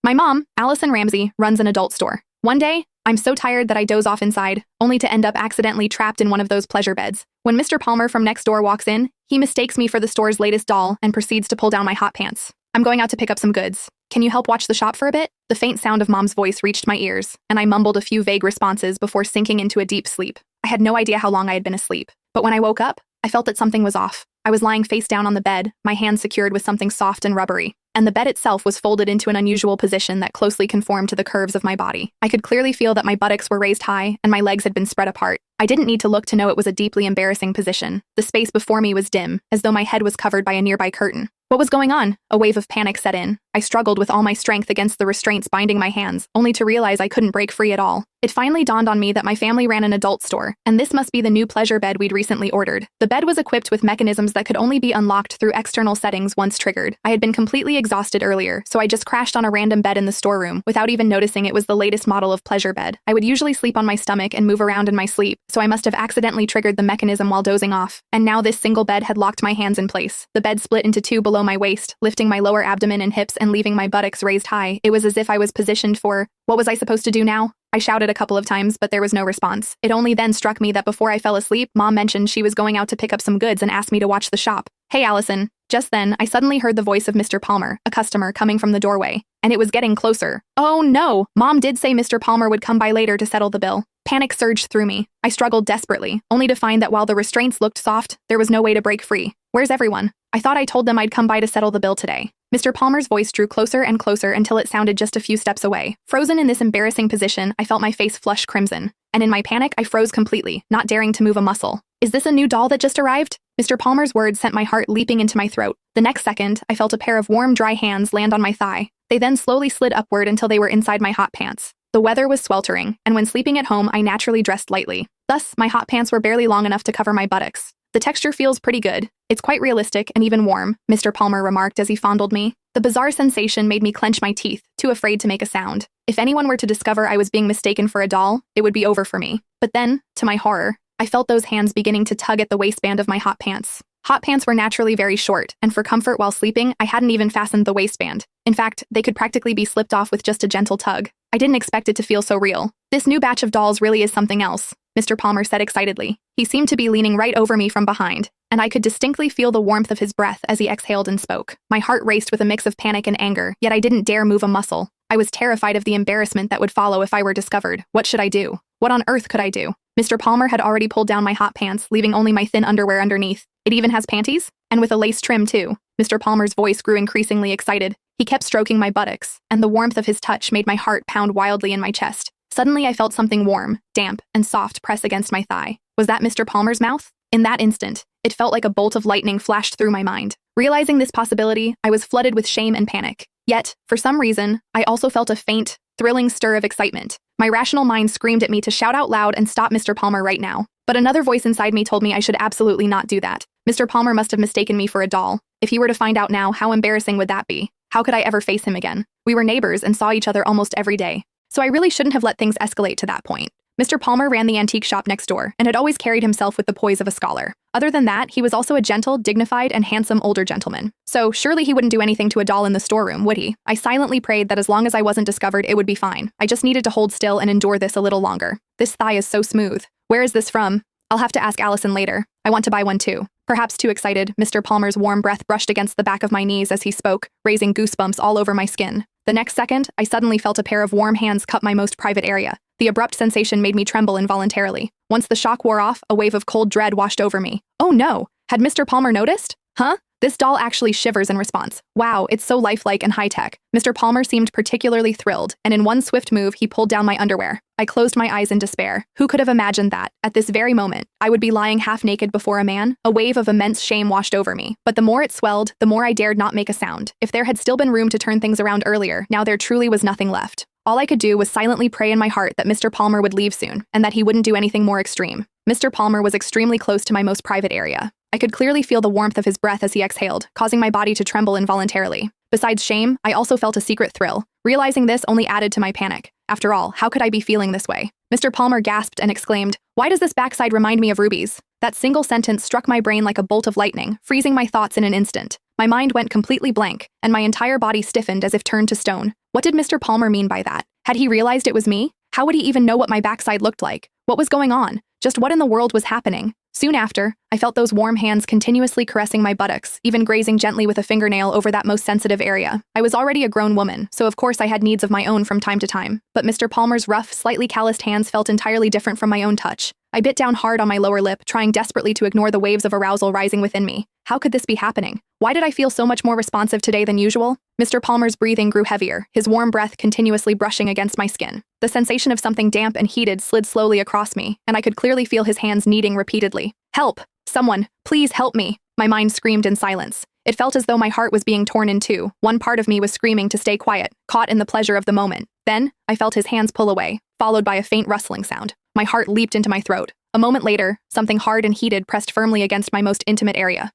My mom, Allison Ramsey, runs an adult store. One day, I'm so tired that I doze off inside, only to end up accidentally trapped in one of those pleasure beds. When Mr. Palmer from next door walks in, he mistakes me for the store's latest doll and proceeds to pull down my hot pants. I'm going out to pick up some goods. Can you help watch the shop for a bit? The faint sound of Mom's voice reached my ears, and I mumbled a few vague responses before sinking into a deep sleep. I had no idea how long I had been asleep, but when I woke up, I felt that something was off. I was lying face down on the bed, my hands secured with something soft and rubbery, and the bed itself was folded into an unusual position that closely conformed to the curves of my body. I could clearly feel that my buttocks were raised high and my legs had been spread apart. I didn't need to look to know it was a deeply embarrassing position. The space before me was dim, as though my head was covered by a nearby curtain. What was going on? A wave of panic set in. I struggled with all my strength against the restraints binding my hands, only to realize I couldn't break free at all. It finally dawned on me that my family ran an adult store, and this must be the new pleasure bed we'd recently ordered. The bed was equipped with mechanisms that could only be unlocked through external settings once triggered. I had been completely exhausted earlier, so I just crashed on a random bed in the storeroom without even noticing it was the latest model of pleasure bed. I would usually sleep on my stomach and move around in my sleep, so I must have accidentally triggered the mechanism while dozing off, and now this single bed had locked my hands in place. The bed split into two below my waist, lifting my lower abdomen and hips and leaving my buttocks raised high. It was as if I was positioned for, what was I supposed to do now? I shouted a couple of times, but there was no response. It only then struck me that before I fell asleep, Mom mentioned she was going out to pick up some goods and asked me to watch the shop. Hey, Allison. Just then, I suddenly heard the voice of Mr. Palmer, a customer, coming from the doorway, and it was getting closer. Oh no! Mom did say Mr. Palmer would come by later to settle the bill. Panic surged through me. I struggled desperately, only to find that while the restraints looked soft, there was no way to break free. Where's everyone? I thought I told them I'd come by to settle the bill today. Mr. Palmer's voice drew closer and closer until it sounded just a few steps away. Frozen in this embarrassing position, I felt my face flush crimson, and in my panic, I froze completely, not daring to move a muscle. Is this a new doll that just arrived? Mr. Palmer's words sent my heart leaping into my throat. The next second, I felt a pair of warm, dry hands land on my thigh. They then slowly slid upward until they were inside my hot pants. The weather was sweltering, and when sleeping at home, I naturally dressed lightly. Thus, my hot pants were barely long enough to cover my buttocks. The texture feels pretty good. It's quite realistic and even warm, Mr. Palmer remarked as he fondled me. The bizarre sensation made me clench my teeth, too afraid to make a sound. If anyone were to discover I was being mistaken for a doll, it would be over for me. But then, to my horror, I felt those hands beginning to tug at the waistband of my hot pants. Hot pants were naturally very short, and for comfort while sleeping, I hadn't even fastened the waistband. In fact, they could practically be slipped off with just a gentle tug. I didn't expect it to feel so real. This new batch of dolls really is something else, Mr. Palmer said excitedly. He seemed to be leaning right over me from behind, and I could distinctly feel the warmth of his breath as he exhaled and spoke. My heart raced with a mix of panic and anger, yet I didn't dare move a muscle. I was terrified of the embarrassment that would follow if I were discovered. What should I do? What on earth could I do? Mr. Palmer had already pulled down my hot pants, leaving only my thin underwear underneath. It even has panties? And with a lace trim, too. Mr. Palmer's voice grew increasingly excited. He kept stroking my buttocks, and the warmth of his touch made my heart pound wildly in my chest. Suddenly, I felt something warm, damp, and soft press against my thigh. Was that Mr. Palmer's mouth? In that instant, it felt like a bolt of lightning flashed through my mind. Realizing this possibility, I was flooded with shame and panic. Yet, for some reason, I also felt a faint, thrilling stir of excitement. My rational mind screamed at me to shout out loud and stop Mr. Palmer right now. But another voice inside me told me I should absolutely not do that. Mr. Palmer must have mistaken me for a doll. If he were to find out now, how embarrassing would that be? How could I ever face him again? We were neighbors and saw each other almost every day. So I really shouldn't have let things escalate to that point. Mr. Palmer ran the antique shop next door and had always carried himself with the poise of a scholar. Other than that, he was also a gentle, dignified, and handsome older gentleman. So surely he wouldn't do anything to a doll in the storeroom, would he? I silently prayed that as long as I wasn't discovered, it would be fine. I just needed to hold still and endure this a little longer. This thigh is so smooth. Where is this from? I'll have to ask Allison later. I want to buy one too. Perhaps too excited, Mr. Palmer's warm breath brushed against the back of my knees as he spoke, raising goosebumps all over my skin. The next second, I suddenly felt a pair of warm hands cup my most private area. The abrupt sensation made me tremble involuntarily. Once the shock wore off, a wave of cold dread washed over me. Oh no! Had Mr. Palmer noticed? Huh? This doll actually shivers in response. Wow, it's so lifelike and high-tech. Mr. Palmer seemed particularly thrilled, and in one swift move, he pulled down my underwear. I closed my eyes in despair. Who could have imagined that, at this very moment, I would be lying half-naked before a man? A wave of immense shame washed over me. But the more it swelled, the more I dared not make a sound. If there had still been room to turn things around earlier, now there truly was nothing left. All I could do was silently pray in my heart that Mr. Palmer would leave soon, and that he wouldn't do anything more extreme. Mr. Palmer was extremely close to my most private area. I could clearly feel the warmth of his breath as he exhaled, causing my body to tremble involuntarily. Besides shame, I also felt a secret thrill. Realizing this only added to my panic. After all, how could I be feeling this way? Mr. Palmer gasped and exclaimed, "Why does this backside remind me of rubies?" That single sentence struck my brain like a bolt of lightning, freezing my thoughts in an instant. My mind went completely blank, and my entire body stiffened as if turned to stone. What did Mr. Palmer mean by that? Had he realized it was me? How would he even know what my backside looked like? What was going on? Just what in the world was happening? Soon after, I felt those warm hands continuously caressing my buttocks, even grazing gently with a fingernail over that most sensitive area. I was already a grown woman, so of course I had needs of my own from time to time. But Mr. Palmer's rough, slightly calloused hands felt entirely different from my own touch. I bit down hard on my lower lip, trying desperately to ignore the waves of arousal rising within me. How could this be happening? Why did I feel so much more responsive today than usual? Mr. Palmer's breathing grew heavier, his warm breath continuously brushing against my skin. The sensation of something damp and heated slid slowly across me, and I could clearly feel his hands kneading repeatedly. Help! Someone, please help me! My mind screamed in silence. It felt as though my heart was being torn in two. One part of me was screaming to stay quiet, caught in the pleasure of the moment. Then, I felt his hands pull away, followed by a faint rustling sound. My heart leaped into my throat. A moment later, something hard and heated pressed firmly against my most intimate area.